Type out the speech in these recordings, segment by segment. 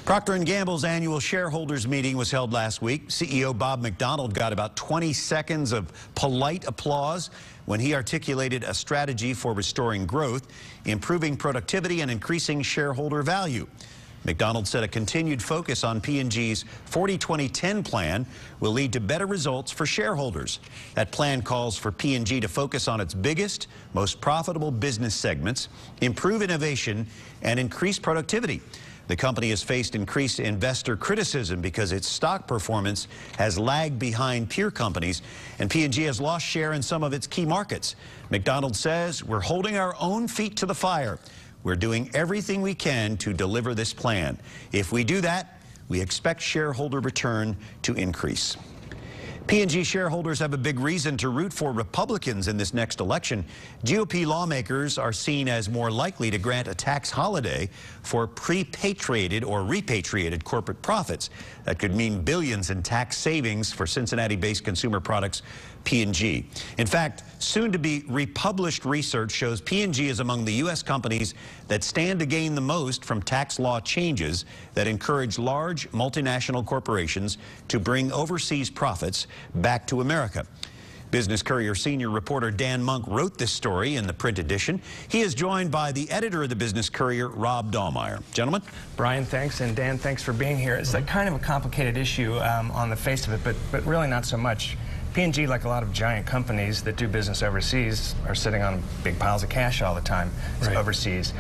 Procter Gamble's annual shareholders meeting was held last week. CEO Bob McDonald got about 20 seconds of polite applause when he articulated a strategy for restoring growth, improving productivity, and increasing shareholder value. McDonald said a continued focus on P&G's 40-20-10 plan will lead to better results for shareholders. That plan calls for P&G to focus on its biggest, most profitable business segments, improve innovation, and increase productivity. The company has faced increased investor criticism because its stock performance has lagged behind peer companies, and P&G has lost share in some of its key markets. McDonald says, "We're holding our own feet to the fire. We're doing everything we can to deliver this plan. If we do that, we expect shareholder return to increase." P&G shareholders have a big reason to root for Republicans in this next election. GOP lawmakers are seen as more likely to grant a tax holiday for repatriated corporate profits. That could mean billions in tax savings for Cincinnati-based consumer products P&G. In fact, soon-to-be republished research shows P&G is among the U.S. companies that stand to gain the most from tax law changes that encourage large multinational corporations to bring overseas profits back to America. Business Courier senior reporter Dan Monk wrote this story in the print edition. He is joined by the editor of the Business Courier, Rob Dahlmeyer. Gentlemen. Brian, thanks, and Dan, thanks for being here. It's kind of a complicated issue on the face of it, but really not so much. P&G, like a lot of giant companies that do business overseas, are sitting on big piles of cash all the time overseas.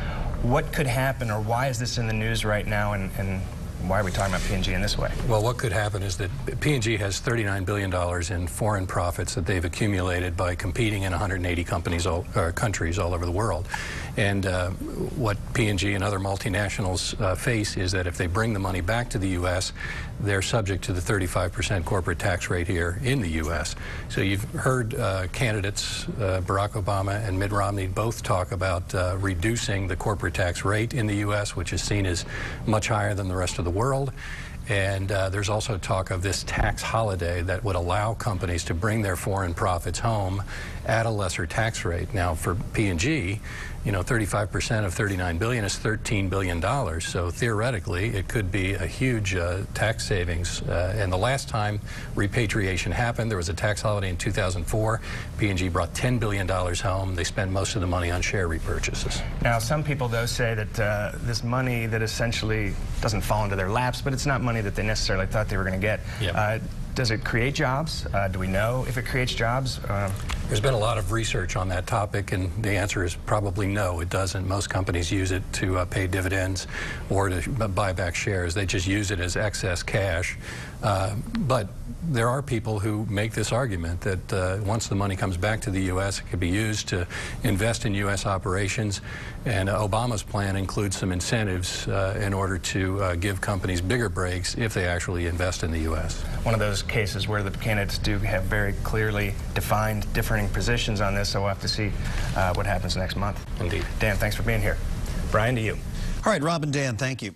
What could happen, or why is this in the news right now, and why are we talking about P&G in this way? Well, what could happen is that P&G has $39 billion in foreign profits that they've accumulated by competing in 180 countries all over the world. And what P&G and other multinationals face is that if they bring the money back to the U.S., they're subject to the 35% corporate tax rate here in the U.S. So you've heard candidates, Barack Obama and Mitt Romney, both talk about reducing the corporate tax rate in the U.S., which is seen as much higher than the rest of the world. And there's also talk of this tax holiday that would allow companies to bring their foreign profits home at a lesser tax rate. Now, for P&G, 35% of $39 billion is $13 billion. So theoretically, it could be a huge tax savings. And the last time repatriation happened, there was a tax holiday in 2004. P&G brought $10 billion home. They spent most of the money on share repurchases. Now, some people, though, say that this money that essentially doesn't fall into their laps, but it's not money that they necessarily thought they were going to get. Yep. Does it create jobs? Do we know if it creates jobs? There's been a lot of research on that topic, and the answer is probably no, it doesn't. Most companies use it to pay dividends or to buy back shares. They just use it as excess cash. But there are people who make this argument that once the money comes back to the U.S., it could be used to invest in U.S. operations. And Obama's plan includes some incentives in order to give companies bigger breaks if they actually invest in the U.S. One of those cases where the candidates do have very clearly defined differing positions on this, so we'll have to see what happens next month. Indeed. Dan, thanks for being here. Brian, to you. All right, Rob and Dan, thank you.